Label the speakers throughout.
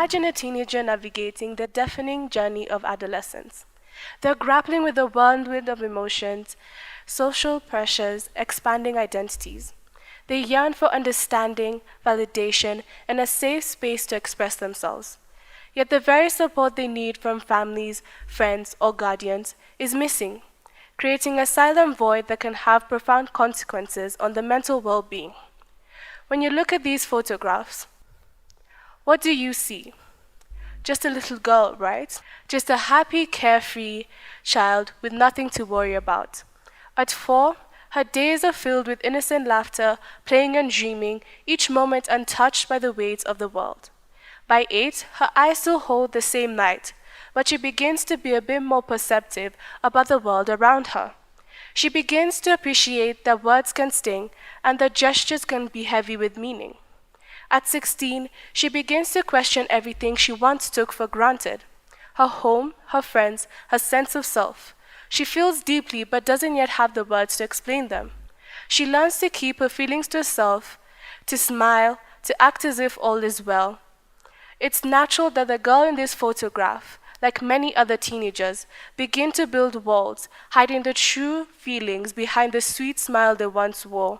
Speaker 1: Imagine a teenager navigating the deafening journey of adolescence. They're grappling with a whirlwind of emotions, social pressures, expanding identities. They yearn for understanding, validation, and a safe space to express themselves. Yet the very support they need from families, friends, or guardians is missing, creating a silent void that can have profound consequences on the mental well-being. When you look at these photographs, what do you see? Just a little girl, right? Just a happy, carefree child with nothing to worry about. At 4, her days are filled with innocent laughter, playing and dreaming, each moment untouched by the weight of the world. By 8, her eyes still hold the same light, but she begins to be a bit more perceptive about the world around her. She begins to appreciate that words can sting and that gestures can be heavy with meaning. At 16, she begins to question everything she once took for granted: her home, her friends, her sense of self. She feels deeply but doesn't yet have the words to explain them. She learns to keep her feelings to herself, to smile, to act as if all is well. It's natural that the girl in this photograph, like many other teenagers, begin to build walls, hiding the true feelings behind the sweet smile they once wore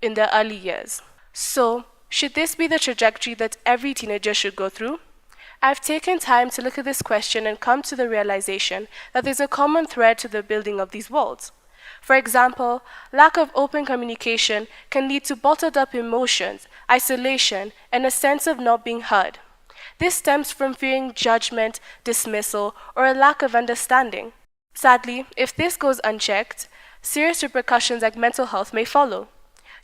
Speaker 1: in their early years. So, should this be the trajectory that every teenager should go through? I've taken time to look at this question and come to the realization that there's a common thread to the building of these walls. For example, lack of open communication can lead to bottled up emotions, isolation, and a sense of not being heard. This stems from fearing judgment, dismissal, or a lack of understanding. Sadly, if this goes unchecked, serious repercussions like mental health may follow.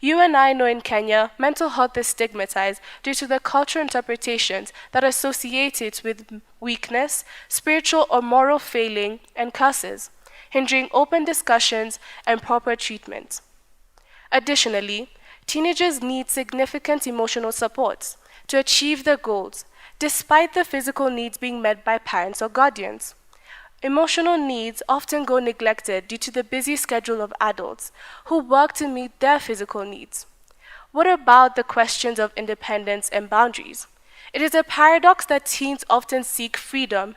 Speaker 1: You and I know in Kenya, mental health is stigmatized due to the cultural interpretations that are associated with weakness, spiritual or moral failing, and curses, hindering open discussions and proper treatment. Additionally, teenagers need significant emotional support to achieve their goals, despite the physical needs being met by parents or guardians. Emotional needs often go neglected due to the busy schedule of adults who work to meet their physical needs. What about the questions of independence and boundaries? It is a paradox that teens often seek freedom,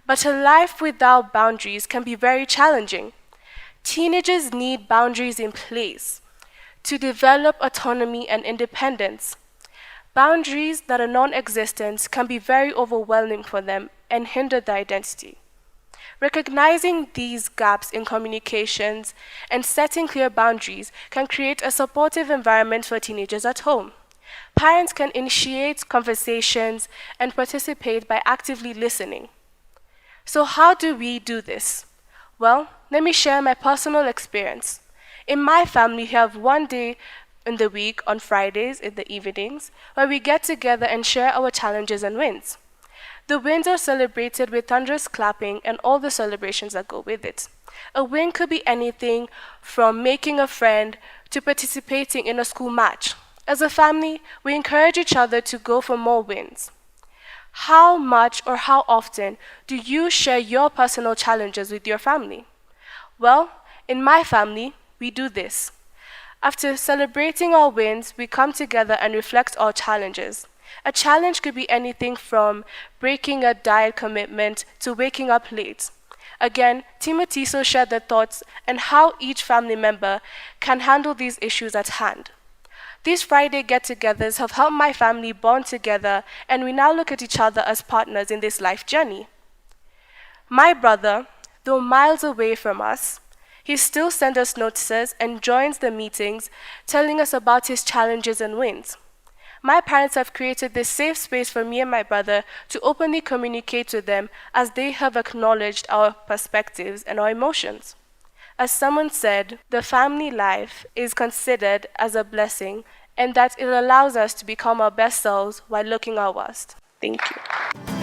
Speaker 1: but a life without boundaries can be very challenging. Teenagers need boundaries in place to develop autonomy and independence. Boundaries that are non-existent can be very overwhelming for them and hinder their identity. Recognizing these gaps in communications and setting clear boundaries can create a supportive environment for teenagers at home. Parents can initiate conversations and participate by actively listening. So how do we do this? Well, let me share my personal experience. In my family, we have one day in the week on Fridays in the evenings where we get together and share our challenges and wins. The wins are celebrated with thunderous clapping and all the celebrations that go with it. A win could be anything from making a friend to participating in a school match. As a family, we encourage each other to go for more wins. How much or how often do you share your personal challenges with your family? Well, in my family, we do this. After celebrating our wins, we come together and reflect our challenges. A challenge could be anything from breaking a diet commitment to waking up late. Again, Team Mutiso shared their thoughts and how each family member can handle these issues at hand. These Friday get-togethers have helped my family bond together, and we now look at each other as partners in this life journey. My brother, though miles away from us, he still sends us notices and joins the meetings, telling us about his challenges and wins. My parents have created this safe space for me and my brother to openly communicate with them, as they have acknowledged our perspectives and our emotions. As someone said, the family life is considered as a blessing, and that it allows us to become our best selves while looking our worst. Thank you.